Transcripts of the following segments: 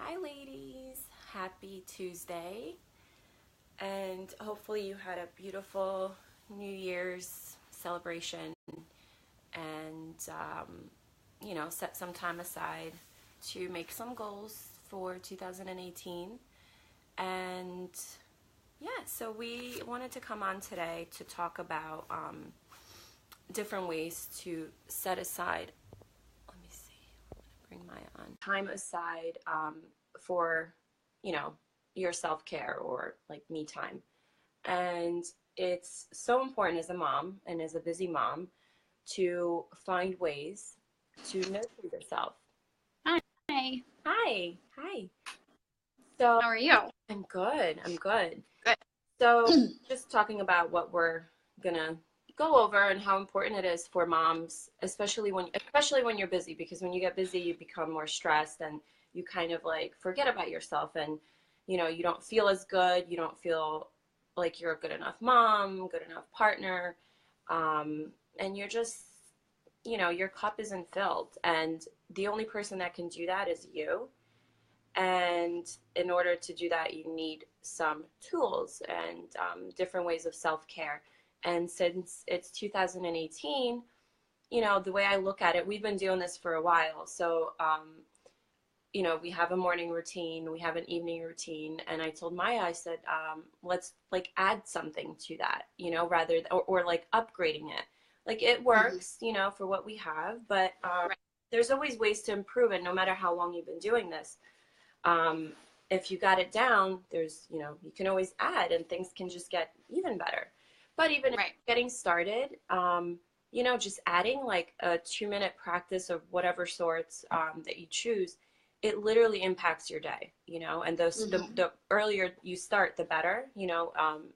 Hi, ladies. Happy Tuesday. And hopefully, you had a beautiful New Year's celebration and, set some time aside to make some goals for 2018. And so we wanted to come on today to talk about different ways to set aside. Let me see. I'm gonna bring my on time aside for you know your self-care or like me time. And it's so important as a mom and as a busy mom to find ways to nurture yourself. Hi, Hi. So how are you? I'm good. Good. So just talking about what we're gonna go over and how important it is for moms, especially when you're busy, because when you get busy you become more stressed and you kind of like forget about yourself, and you don't feel as good, you don't feel like you're a good enough mom, good enough partner, and you're just your cup isn't filled, and the only person that can do that is you. And in order to do that, you need some tools and different ways of self care. And since it's 2018, the way I look at it, we've been doing this for a while. So, we have a morning routine, we have an evening routine. And I told Maya, I said, let's like add something to that, or like upgrading it. Like it Mhm. works, for what we have, but Right. there's always ways to improve it no matter how long you've been doing this. um, if you got it down, you can always add and things can just get even better. But even if Right. getting started, just adding like a 2-minute practice of whatever sorts that you choose, it literally impacts your day, and Hmm. the earlier you start, the better,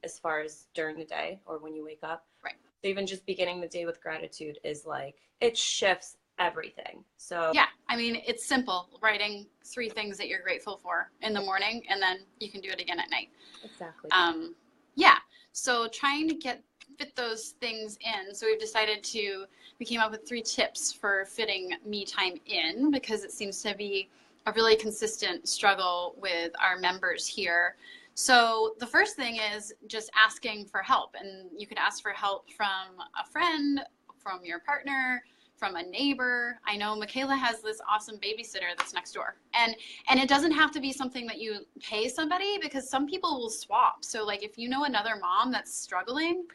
as far as during the day or when you wake up. Right. So even just beginning the day with gratitude is like, it shifts everything. So, Yeah. I mean, it's simple. Writing three things that you're grateful for in the morning, and then you can do it again at night. exactly. Um, yeah. So trying to fit those things in. So we came up with three tips for fitting me time in because it seems to be a really consistent struggle with our members here. So the first thing is just asking for help, and you could ask for help from a friend, from your partner, from a neighbor. I know Michaela has this awesome babysitter that's next door, and it doesn't have to be something that you pay somebody, because some people will swap. So like if you know another mom that's struggling,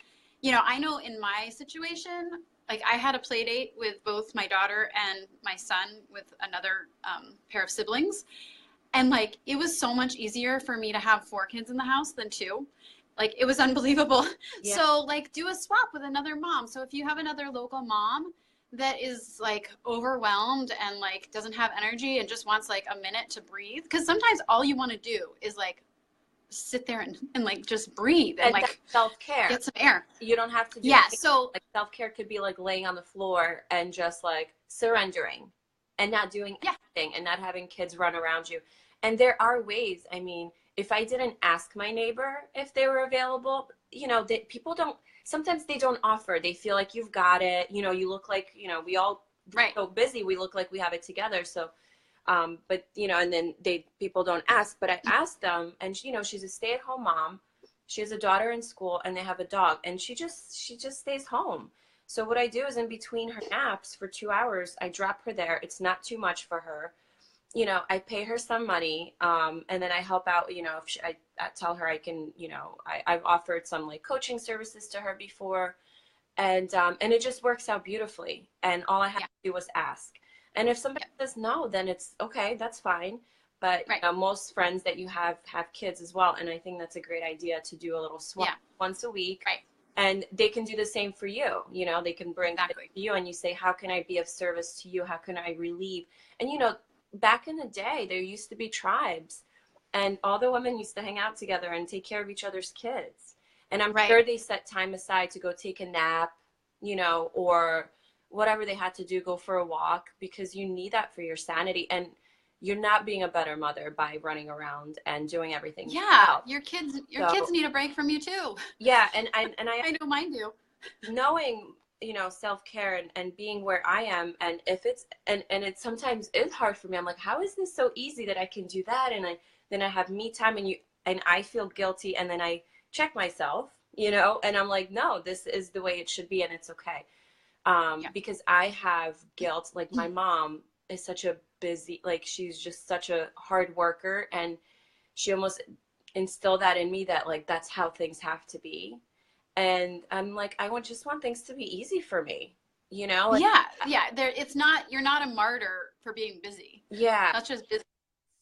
I know in my situation, like I had a play date with both my daughter and my son with another pair of siblings, and like it was so much easier for me to have four kids in the house than two. Like it was unbelievable. Yeah. So like do a swap with another mom. So if you have another local mom that is like overwhelmed and like doesn't have energy and just wants like a minute to breathe, because sometimes all you want to do is like sit there and like just breathe and And that's like self-care. get some air. You don't have to do Yeah. anything. So Like self-care could be like laying on the floor and just like surrendering and not doing yeah. anything and not having kids run around you. And there are ways. I mean, if I didn't ask my neighbor if they were available, people don't, sometimes they don't offer. They feel like you've got it. You look like, we all Right. so busy, we look like we have it together. So but and then people don't ask, but I asked them, and she's a stay-at-home mom. She has a daughter in school, and they have a dog, and she just stays home. So what I do is in between her naps for 2 hours, I drop her there. It's not too much for her. I pay her some money, and then I help out. If I tell her I can, I've offered some like coaching services to her before, and it just works out beautifully. And all I have Yeah. to do was ask. And if somebody Yeah. says no, then it's okay, that's fine. But Right. most friends that you have kids as well, and I think that's a great idea to do a little swap Yeah. once a week. Right. And they can do the same for you. They can bring kids Exactly. to you, and you say, how can I be of service to you? How can I relieve? And back in the day, there used to be tribes, and all the women used to hang out together and take care of each other's kids. And I'm Right. sure they set time aside to go take a nap, or whatever they had to do, go for a walk, because you need that for your sanity. And you're not being a better mother by running around and doing everything Yeah. yourself. Your kids So need a break from you too. yeah, and I I know mine do. knowing self-care and being where I am, and if it's and it sometimes is hard for me. I'm like, how is this so easy that I can do that? And then I have me time, and I feel guilty, and then I check myself, and I'm like, no, this is the way it should be, and it's okay. Yeah. Because I have guilt. Like my mom is such a busy, like she's just such a hard worker, and she almost instilled that in me, that like that's how things have to be. And I'm like, just want things to be easy for me, like, Yeah. Yeah. It's not, you're not a martyr for being busy. yeah. That's just busy.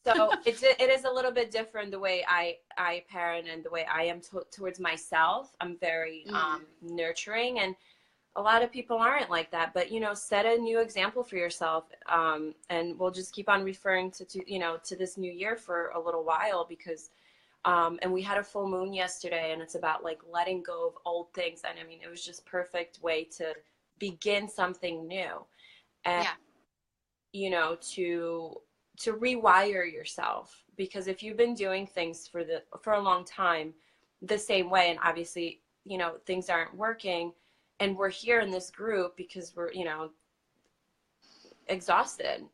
So it is a little bit different the way I parent, and the way I am towards myself. I'm very nurturing, and a lot of people aren't like that. But set a new example for yourself, and we'll just keep on referring to this new year for a little while, because and we had a full moon yesterday, and it's about like letting go of old things. And I mean, it was just perfect way to begin something new, and Yeah. to rewire yourself. Because if you've been doing things for a long time the same way, and obviously things aren't working, and we're here in this group because we're exhausted,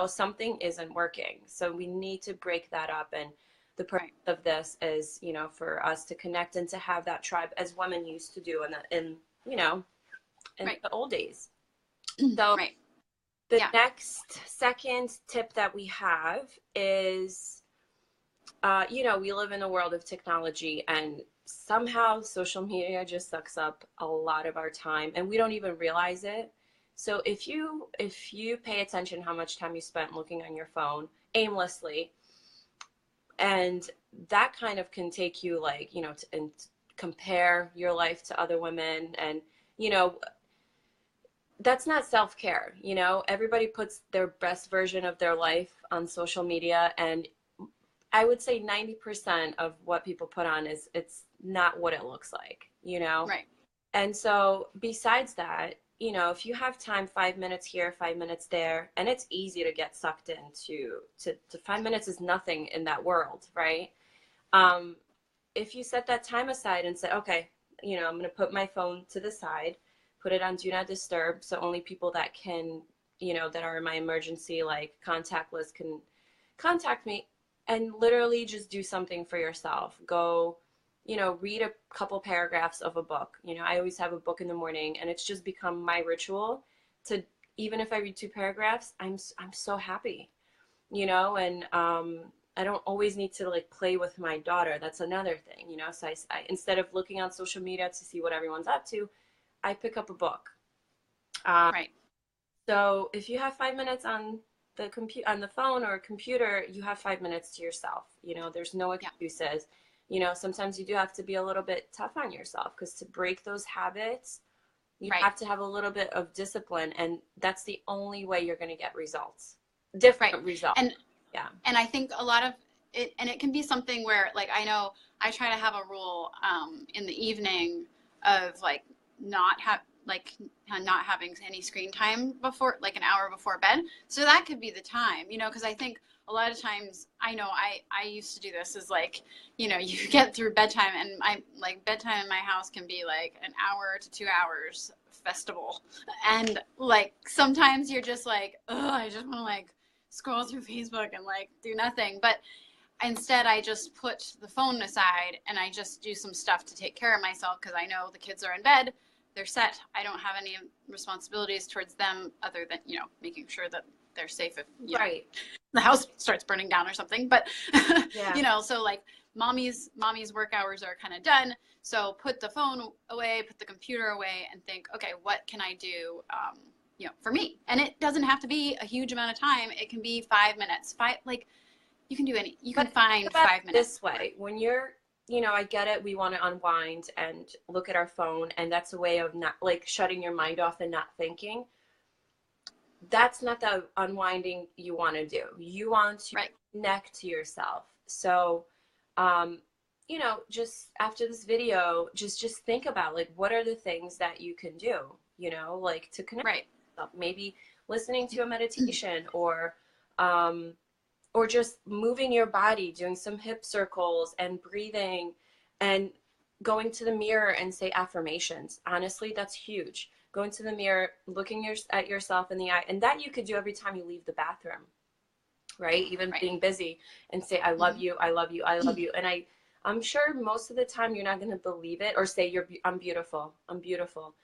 something isn't working. So we need to break that up. And the purpose of this is for us to connect and to have that tribe as women used to do in the old days. So the next second tip that we have is, we live in a world of technology, and somehow social media just sucks up a lot of our time, and we don't even realize it. So if you pay attention how much time you spent looking on your phone aimlessly, and that kind of can take you, like, and compare your life to other women, and that's not self-care. Everybody puts their best version of their life on social media, and I would say 90% of what people put on it's not what it looks like, Right. And so besides that, if you have time, 5 minutes here, 5 minutes there, and it's easy to get sucked into to 5 minutes is nothing in that world, right? If you set that time aside and say, okay, I'm going to put my phone to the side, put it on do not disturb, so only people that can, that are in my emergency, like, contact list can contact me, and literally just do something for yourself. Go, read a couple paragraphs of a book. I always have a book in the morning, and it's just become my ritual to, even if I read 2 paragraphs, I'm so happy, and I don't always need to like play with my daughter. That's another thing, so I instead of looking on social media to see what everyone's up to, I pick up a book. Right. So if you have 5 minutes on the phone or computer, you have 5 minutes to yourself. There's no excuses. Sometimes you do have to be a little bit tough on yourself, because to break those habits, you have to have a little bit of discipline, and that's the only way you're going to get different results. And and I think a lot of it, and it can be something where, like, I know I try to have a rule in the evening of like not having any screen time before, like, an hour before bed. So that could be the time, because I think a lot of times, I know I used to do this, is like, you get through bedtime, and bedtime in my house can be like an hour to 2 hours festival. And like, sometimes you're just like, oh, I just want to like scroll through Facebook and like do nothing. But instead, I just put the phone aside, and I just do some stuff to take care of myself, because I know the kids are in bed, they're set. I don't have any responsibilities towards them other than, making sure that they're safe if the house starts burning down or something. But, so like mommy's work hours are kind of done. So put the phone away, put the computer away, and think, okay, what can I do, for me? And it doesn't have to be a huge amount of time. It can be 5 minutes. You can do you can find 5 minutes. This way, when you're, I get it. We want to unwind and look at our phone, and that's a way of not, like, shutting your mind off and not thinking. That's not the unwinding you want to do. You want to connect to yourself. So, just after this video, just think about, like, what are the things that you can do, like, to connect with yourself. Maybe listening to a meditation, or just moving your body, doing some hip circles and breathing, and going to the mirror and say affirmations. Honestly, that's huge. go into the mirror, looking at yourself in the eye, and that you could do every time you leave the bathroom, right? Even being busy, and say, I love you, I love you, I love you. And I'm sure most of the time you're not going to believe it or say I'm beautiful, I'm beautiful.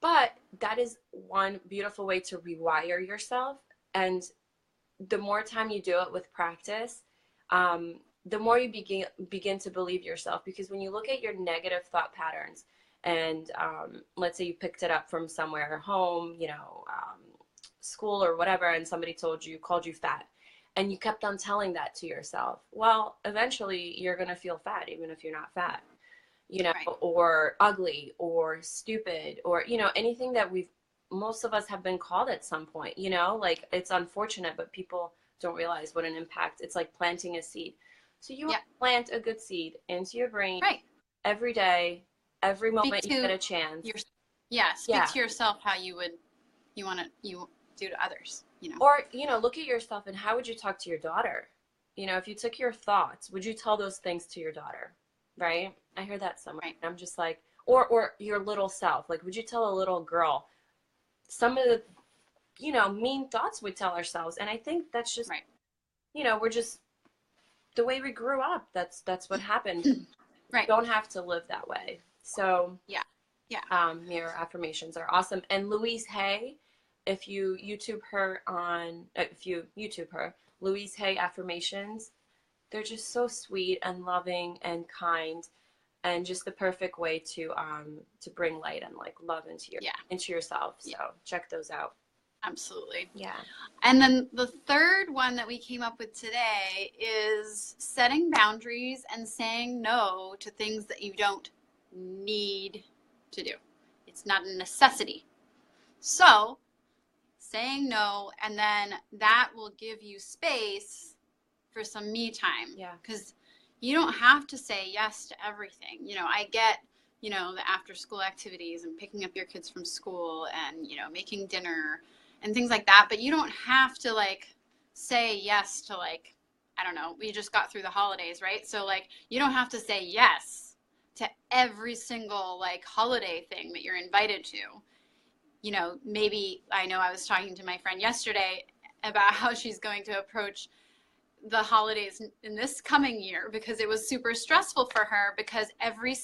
But that is one beautiful way to rewire yourself. And the more time you do it with practice, the more you begin to believe yourself. Because when you look at your negative thought patterns, and let's say you picked it up from somewhere, home, school or whatever, and somebody called you fat, and you kept on telling that to yourself, well, eventually you're going to feel fat even if you're not fat, Right. or ugly or stupid, or anything that most of us have been called at some point. Like, it's unfortunate, but people don't realize what an impact. It's like planting a seed. So you Yeah. plant a good seed into your brain Right. every day, every Speak moment you to get a chance. speak to yourself how you do to others, Or, look at yourself, and how would you talk to your daughter? If you took your thoughts, would you tell those things to your daughter? Right? I heard that somewhere. Right. And I'm just like, or your little self. Like, would you tell a little girl some of the, mean thoughts we tell ourselves? And I think that's just, Right. We're just the way we grew up. That's what happened. Right. You don't have to live that way. So Yeah. mirror affirmations are awesome. And Louise Hay, if you YouTube her, Louise Hay affirmations, they're just so sweet and loving and kind, and just the perfect way to bring light and like love into yourself. So check those out. Absolutely. Yeah. And then the third one that we came up with today is setting boundaries and saying no to things that you don't need to do. It's not a necessity. So saying no, and then that will give you space for some me time. Yeah. Because you don't have to say yes to everything. I get, the after school activities and picking up your kids from school and, making dinner and things like that. But you don't have to say yes to I don't know, we just got through the holidays, right? So you don't have to say yes to every single holiday thing that you're invited to. Maybe I know I was talking to my friend yesterday about how she's going to approach the holidays in this coming year, because it was super stressful for her, because every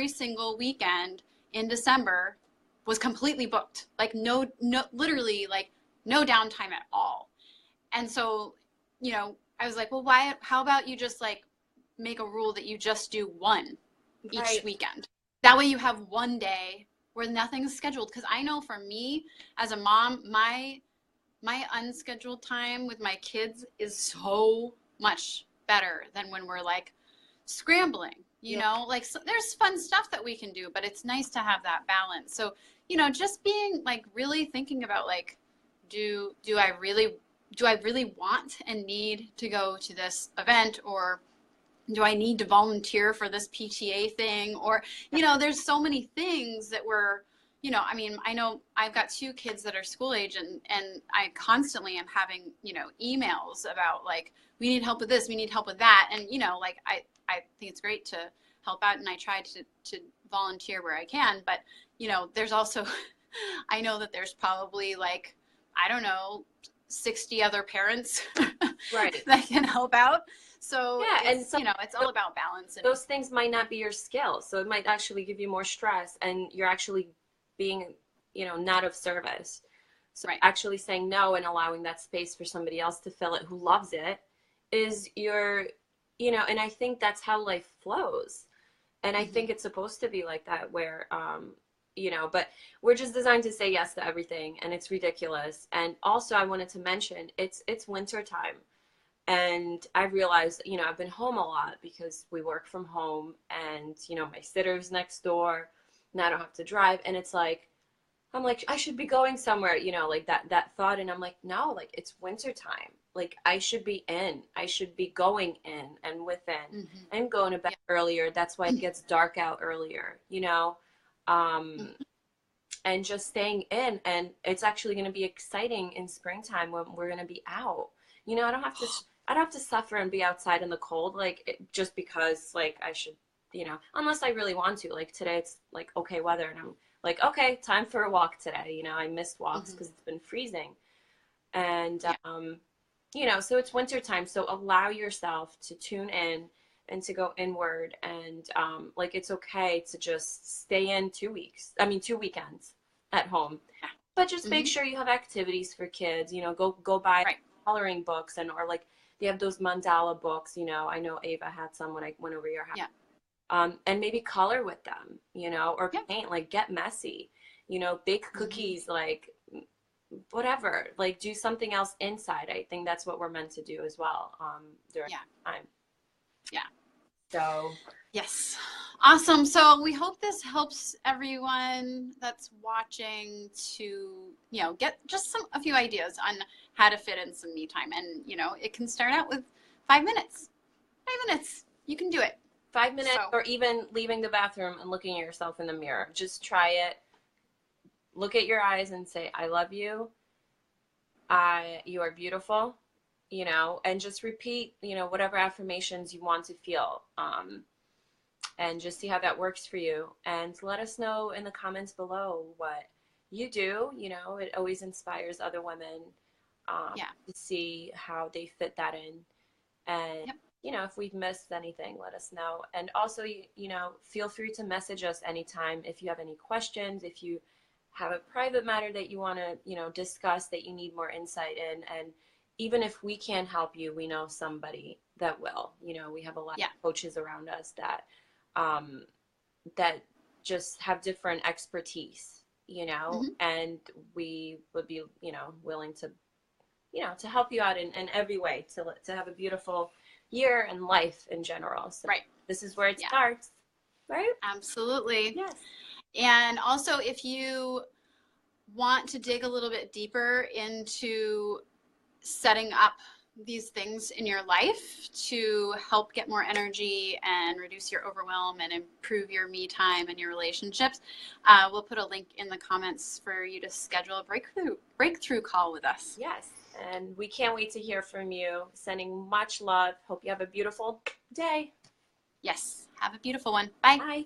single weekend in December was completely booked, no literally no downtime at all. And so I was like, well, how about you just make a rule that you just do one each weekend. That way you have one day where nothing's scheduled. Because I know for me as a mom, my unscheduled time with my kids is so much better than when we're scrambling, so there's fun stuff that we can do, but it's nice to have that balance. So, just being really thinking about do I really want and need to go to this event, or do I need to volunteer for this PTA thing? Or, there's so many things that we're, I know I've got 2 kids that are school age, and I constantly am having, emails about we need help with this, we need help with that. And, I think it's great to help out, and I try to volunteer where I can. But, there's also, I know that there's probably I don't know, 60 other parents that can help out. So it's all about balance. And those things might not be your skill. So it might actually give you more stress, and you're actually being, not of service. So actually saying no and allowing that space for somebody else to fill it who loves it is and I think that's how life flows. And I think it's supposed to be like that, where, but we're just designed to say yes to everything, and it's ridiculous. And also I wanted to mention it's winter time. And I realized, I've been home a lot because we work from home, and, my sitter's next door, and I don't have to drive. And it's I'm I should be going somewhere, that thought. And I'm no, it's winter time. I should be going in and within and going to bed earlier. That's why it gets dark out earlier, and just staying in. And it's actually going to be exciting in springtime when we're going to be out. I don't have to suffer and be outside in the cold, just because I should, unless I really want to. Today it's okay weather, and I'm like, okay, time for a walk today. You know, I missed walks Hmm. because it's been freezing. And, Yeah. you know, so it's winter time. So allow yourself to tune in and to go inward. And like, it's okay to just stay in 2 weeks. I mean, 2 weekends at home. Yeah. But just make Hmm. sure you have activities for kids. You know, go buy Right. coloring books and or like they have those mandala books. You know, I know Ava had some when I went over your house. Yeah. And maybe color with them. You know, or Yeah. paint. Like get messy. You know, bake Hmm. cookies. Like whatever, like do something else inside. I think that's what we're meant to do as well during Yeah. time. Yeah. So Yes. Awesome. So we hope this helps everyone that's watching to, get just a few ideas on how to fit in some me time. And, it can start out with 5 minutes. 5 minutes. You can do it. 5 minutes, So, or even leaving the bathroom and looking at yourself in the mirror. Just try it. Look at your eyes and say, I love you. You are beautiful. You know, and just repeat, you know, whatever affirmations you want to feel. And just see how that works for you. And let us know in the comments below what you do. You know, it always inspires other women yeah. to see how they fit that in. And, Yep. you know, if we've missed anything, let us know. And also, you know, feel free to message us anytime if you have any questions, if you have a private matter that you want to, you know, discuss that you need more insight in. And even if we can't help you, we know somebody that will. You know, we have a lot Yeah. of coaches around us um, that just have different expertise, you know, Hmm. and we would be, you know, willing to, you know, to help you out in every way to have a beautiful year and life in general. So Right. this is where it Yeah. starts, right? Absolutely. Yes. And also, if you want to dig a little bit deeper into setting up these things in your life to help get more energy and reduce your overwhelm and improve your me time and your relationships, we'll put a link in the comments for you to schedule a breakthrough call with us. Yes. And we can't wait to hear from you. Sending much love. Hope you have a beautiful day. Yes. Have a beautiful one. Bye. Bye.